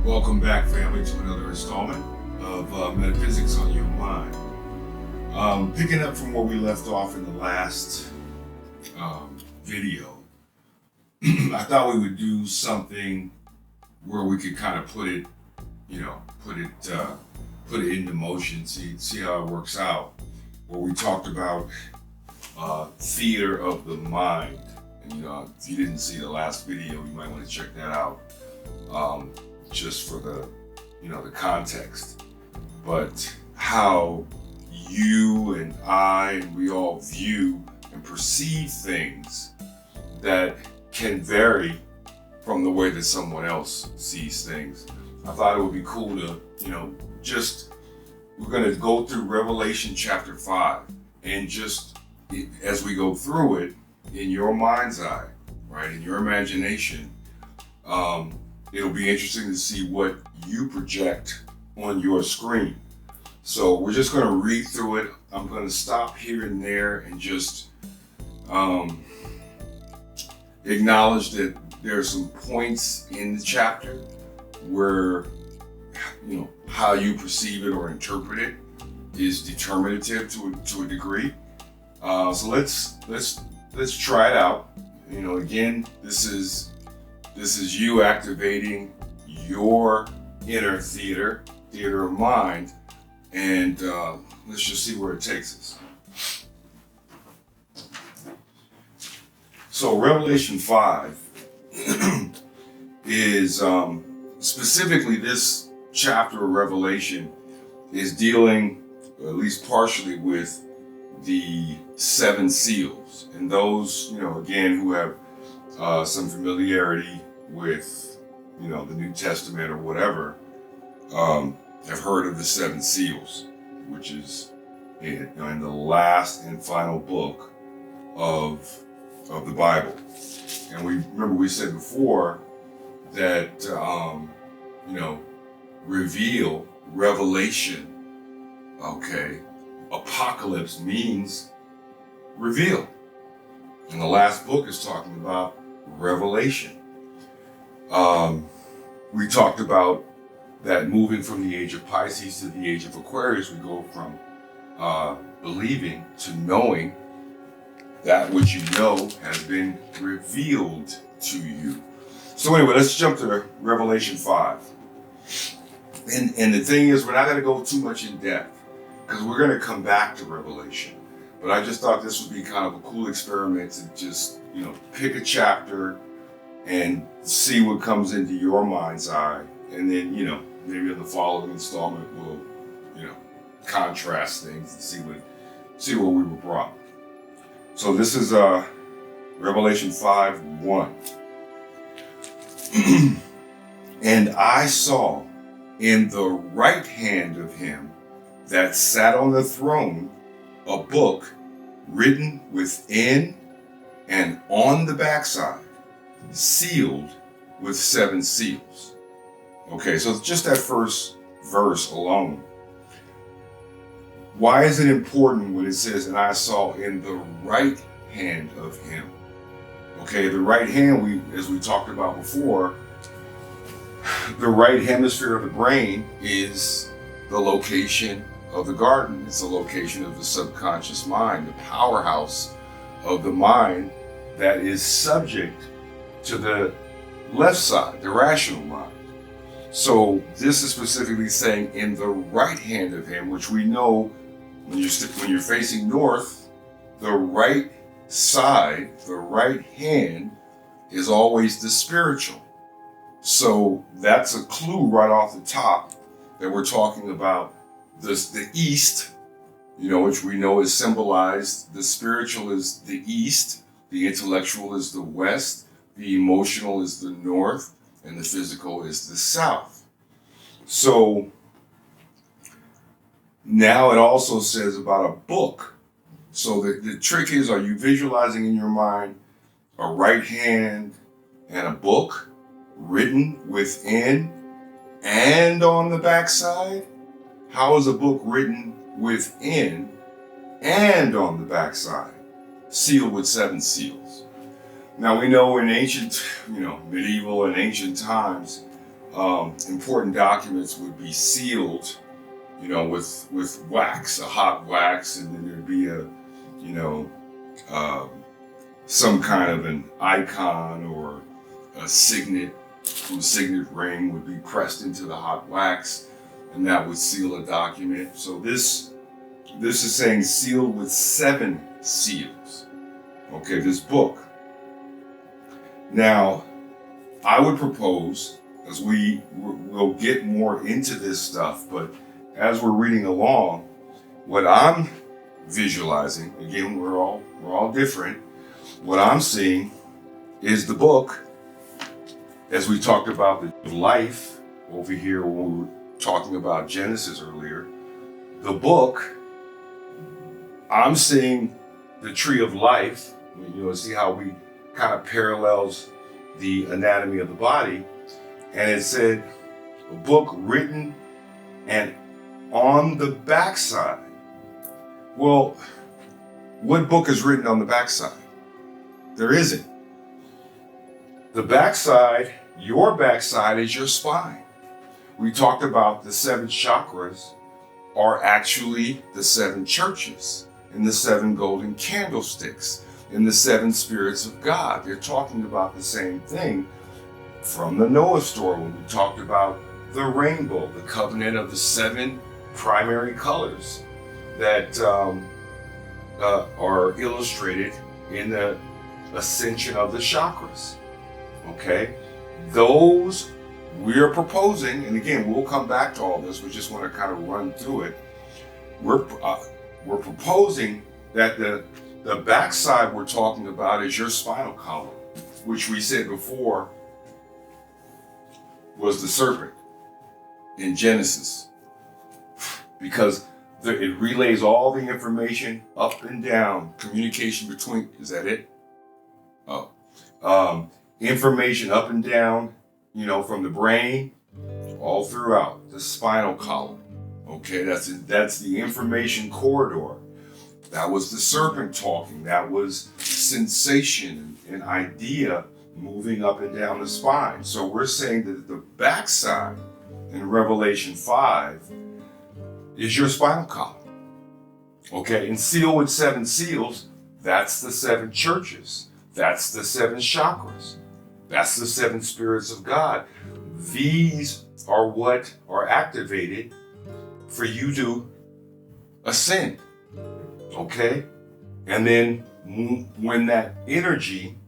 Welcome back, family, to another installment of Metaphysics on Your Mind. Picking up from where we left off in the last video, I thought we would do something where we could kind of put it into motion, see how it works out. Where we talked about theater of the mind, and if you didn't see the last video, you might want to check that out. Just for the context, but how you and I and we all view and perceive things that can vary from the way that someone else sees things. I thought it would be cool to, we're going to go through Revelation chapter 5, and just as we go through it, in your mind's eye, right, in your imagination, it'll be interesting to see what you project on your screen. So we're just going to read through it. I'm going to stop here and there and just acknowledge that there are some points in the chapter where how you perceive it or interpret it is determinative to a degree. So let's try it out. Again, this is you activating your inner theater of mind, and let's just see where it takes us. So Revelation 5 is specifically, this chapter of Revelation is dealing, at least partially, with the seven seals. And those, again, who have some familiarity with, the New Testament or whatever, have heard of the seven seals, which is in the last and final book of the Bible. And we said before that, revelation, apocalypse means reveal. And the last book is talking about Revelation. We talked about that moving from the age of Pisces to the age of Aquarius, we go from believing to knowing. That which you know has been revealed to you. So anyway, let's jump to Revelation 5. And the thing is, we're not going to go too much in depth because we're going to come back to Revelation. But I just thought this would be kind of a cool experiment to just, pick a chapter and see what comes into your mind's eye. And then, maybe in the following installment, we'll, contrast things and see where we were brought. So this is Revelation 5:1. And I saw in the right hand of him that sat on the throne a book written within and on the backside, sealed with seven seals. Okay, so just that first verse alone. Why is it important when it says, and I saw in the right hand of him? Okay, the right hand, as we talked about before, the right hemisphere of the brain is the location of the garden. It's the location of the subconscious mind, the powerhouse of the mind that is subject to the left side, the rational mind. So this is specifically saying in the right hand of him, which we know when you're facing north, the right side, the right hand is always the spiritual. So that's a clue right off the top that we're talking about the east, which we know is symbolized. The spiritual is the east, the intellectual is the west, the emotional is the north, and the physical is the south. So now it also says about a book. So the trick is, are you visualizing in your mind a right hand and a book written within and on the backside? How is a book written within and on the backside, sealed with seven seals? Now we know in ancient, medieval and ancient times, important documents would be sealed, with wax, a hot wax, and then there'd be um, some kind of an icon or a signet. A signet ring would be pressed into the hot wax, and that would seal a document. So this is saying sealed with 7 seals. Okay, this book. Now, I would propose, as we'll get more into this stuff, but as we're reading along, what I'm visualizing, again, we're all different. What I'm seeing is the book, as we talked about the life over here when we were talking about Genesis earlier. The book, I'm seeing the tree of life. See how we kind of parallels the anatomy of the body. And it said, a book written and on the backside. Well, what book is written on the backside? There isn't. The backside, your backside is your spine. We talked about the 7 chakras are actually the 7 churches and the 7 golden candlesticks and the 7 spirits of God. They're talking about the same thing from the Noah story when we talked about the rainbow, the covenant of the 7 primary colors that are illustrated in the ascension of the chakras. Okay, those we're proposing, and again, we'll come back to all this. We just want to kind of run through it. We're proposing that the backside we're talking about is your spinal column, which we said before was the serpent in Genesis, because it relays all the information up and down, communication between. Is that it? Oh. Information up and down, from the brain all throughout the spinal column. Okay, that's the information corridor. That was the serpent talking. That was sensation and idea moving up and down the spine. So we're saying that the backside in Revelation 5 is your spinal column. Okay, and sealed with 7 seals, that's the 7 churches. That's the 7 chakras. That's the 7 spirits of God. These are what are activated for you to ascend. Okay? And then when that energy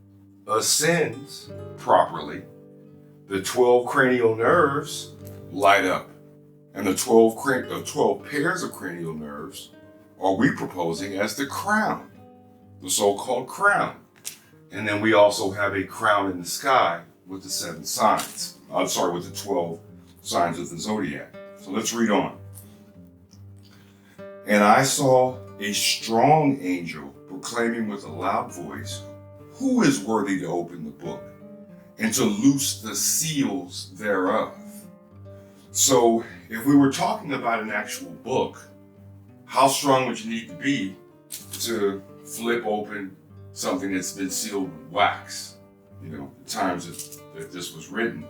ascends properly, the 12 cranial nerves light up. And the 12 pairs of cranial nerves are we proposing as the crown, the so-called crown. And then we also have a crown in the sky with the 7 signs. With the 12 signs of the zodiac. So let's read on. And I saw a strong angel proclaiming with a loud voice, "Who is worthy to open the book and to loose the seals thereof?" So if we were talking about an actual book, how strong would you need to be to flip open something that's been sealed with wax? The times that this was written.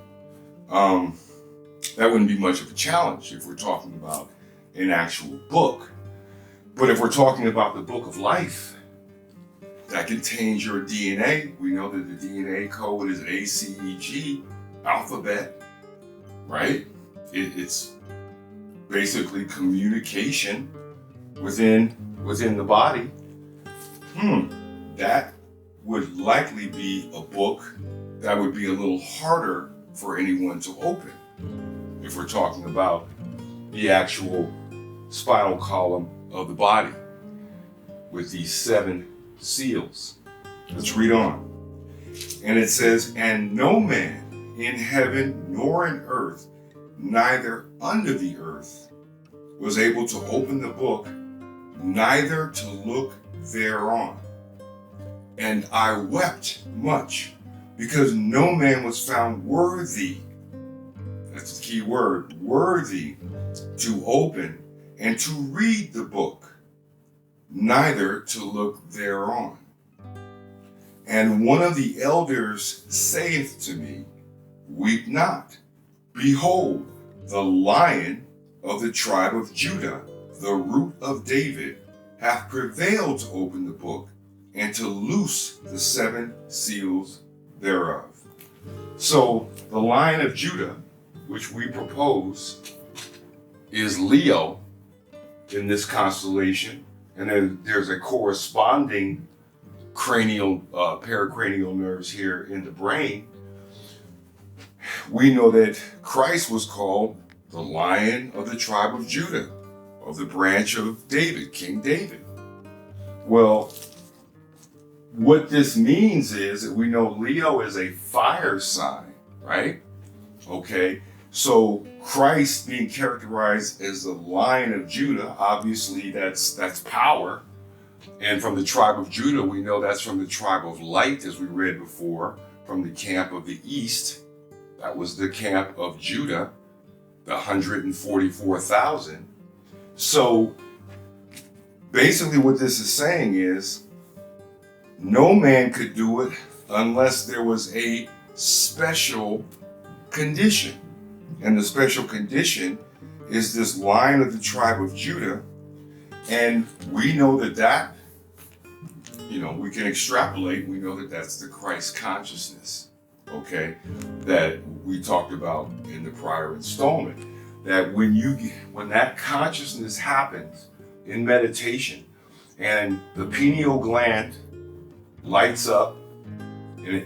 That wouldn't be much of a challenge if we're talking about an actual book. But if we're talking about the book of life, that contains your DNA. We know that the DNA code is ACEG alphabet, right? It's basically communication within the body. That would likely be a book that would be a little harder for anyone to open if we're talking about the actual spinal column of the body with these 7 seals. Let's read on. And it says, "And no man in heaven nor in earth, neither under the earth, was able to open the book, neither to look thereon. And I wept much, because no man was found worthy," that's the key word, worthy, "to open and to read the book, neither to look thereon. And one of the elders saith to me, Weep not, Behold, the Lion of the tribe of Judah, the Root of David, hath prevailed to open the book and to loose the 7 seals thereof. So the Lion of Judah, which we propose, is Leo in this constellation, and then there's a corresponding pericranial nerves here in the brain. We know that Christ was called the Lion of the tribe of Judah, of the branch of David, King David. Well, what this means is that we know Leo is a fire sign, right? Okay, so Christ being characterized as the Lion of Judah, obviously that's power. And from the tribe of Judah, we know that's from the tribe of light, as we read before, from the camp of the east. That was the camp of Judah, the 144,000. So basically what this is saying is no man could do it unless there was a special condition. And the special condition is this Lion of the tribe of Judah. And we know that, we can extrapolate. We know that that's the Christ consciousness, okay, that we talked about in the prior installment. That when that consciousness happens in meditation and the pineal gland lights up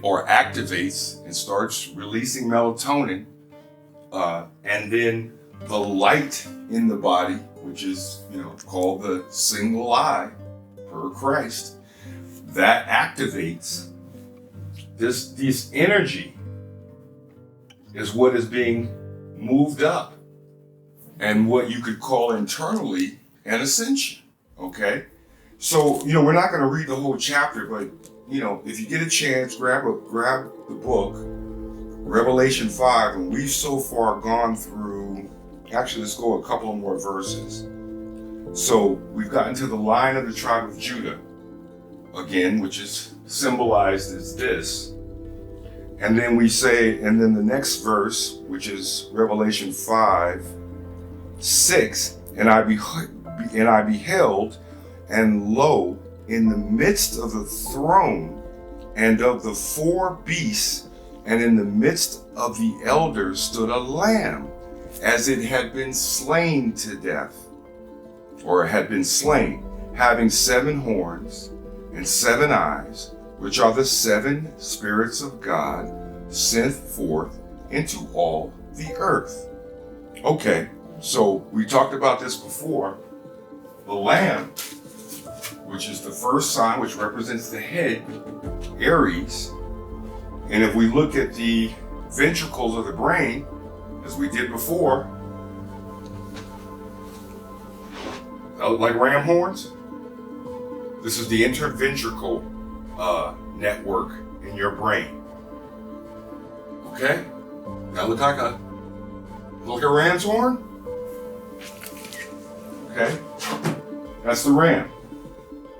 or activates and starts releasing melatonin, and then the light in the body, which is called the single eye per Christ, that activates this energy is what is being moved up, and what you could call internally an ascension. Okay, so we're not going to read the whole chapter, but if you get a chance, grab the book Revelation 5, and we've so far gone through. Actually, let's go a couple of more verses. So we've gotten to the Lion of the tribe of Judah again, which is symbolized as this. And then then the next verse, which is Revelation 5:6, and I beheld, and lo, in the midst of the throne and of the 4 beasts, and in the midst of the elders stood a lamb, as it had been slain to death, or had been slain, having 7 horns and 7 eyes, which are the 7 spirits of God sent forth into all the earth. Okay, so we talked about this before. The lamb, which is the first sign, which represents the head, Aries. And if we look at the ventricles of the brain, as we did before, that look like ram horns. This is the interventricle network in your brain. Okay? That look like a ram's horn? Okay? That's the ram.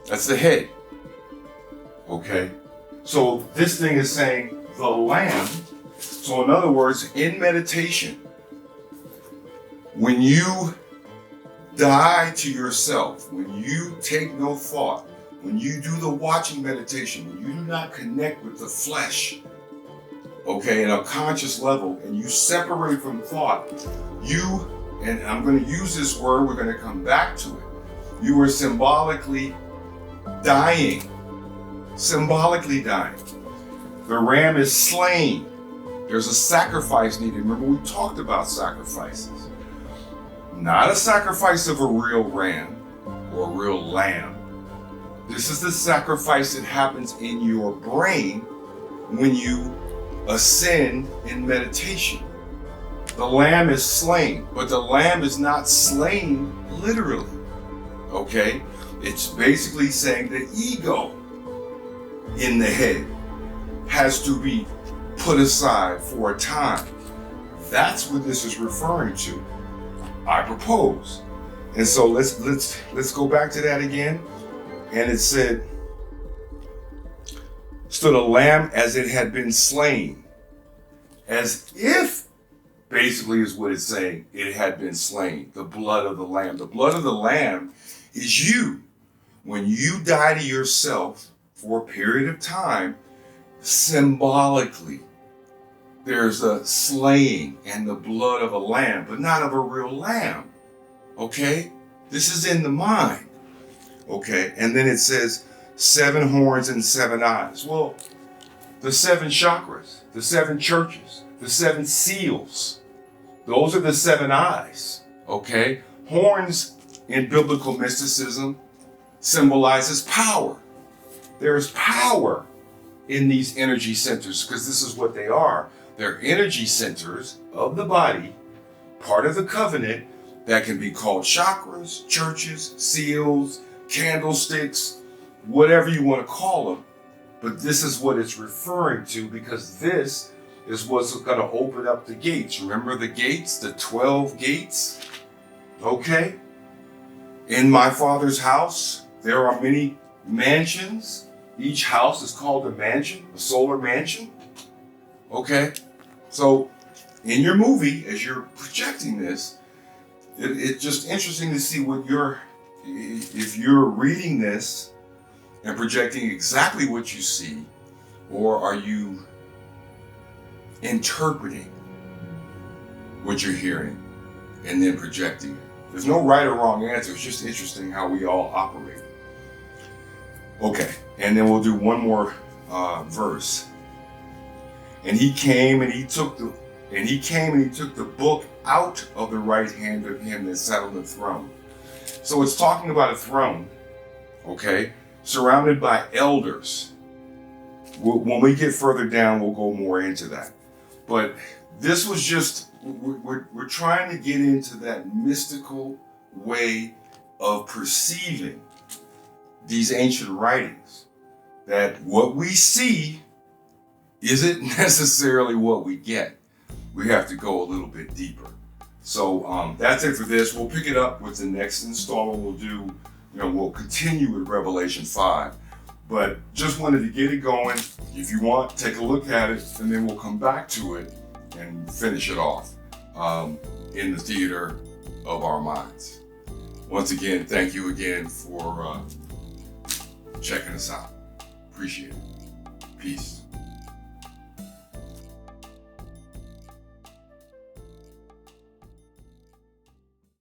That's the head. Okay? So this thing is saying the lamb. So in other words, in meditation, when you die to yourself, when you take no thought, when you do the watching meditation, when you do not connect with the flesh, okay, at a conscious level, and you separate from thought, and I'm going to use this word, we're going to come back to it, you are symbolically dying. Symbolically dying. The ram is slain. There's a sacrifice needed. Remember, we talked about sacrifices. Not a sacrifice of a real ram or a real lamb. This is the sacrifice that happens in your brain when you ascend in meditation. The lamb is slain, but the lamb is not slain literally. Okay? It's basically saying the ego in the head has to be put aside for a time. That's what this is referring to. I propose. And so let's go back to that again. And it said, stood a lamb as it had been slain, as if basically is what it's saying. It had been slain. The blood of the Lamb. The blood of the Lamb is you. When you die to yourself for a period of time, symbolically, there's a slaying and the blood of a lamb, but not of a real lamb. Okay? This is in the mind. Okay? And then it says 7 horns and 7 eyes. Well, the 7 chakras, the 7 churches, the 7 seals, those are the 7 eyes. Okay? Horns in biblical mysticism symbolizes power. There's power in these energy centers because this is what they are. They're energy centers of the body, part of the covenant that can be called chakras, churches, seals, candlesticks, whatever you want to call them. But this is what it's referring to because this is what's going to open up the gates. Remember the gates, the 12 gates? Okay? In my Father's house, there are many mansions. Each house is called a mansion, a solar mansion. Okay? So in your movie, as you're projecting this, it's just interesting to see if you're reading this and projecting exactly what you see, or are you interpreting what you're hearing and then projecting it. There's no right or wrong answer. It's just interesting how we all operate. Okay, and then we'll do one more verse. And he came and he took the book out of the right hand of him that sat on the throne. So it's talking about a throne, okay, surrounded by elders. When we get further down, we'll go more into that. But this was just, we're trying to get into that mystical way of perceiving these ancient writings, that what we see isn't necessarily what we get. We have to go a little bit deeper. So that's it for this. We'll pick it up with the next installment. We'll continue with Revelation 5. But just wanted to get it going. If you want, take a look at it, and then we'll come back to it and finish it off in the theater of our minds. Once again, thank you again for checking us out. Appreciate it. Peace.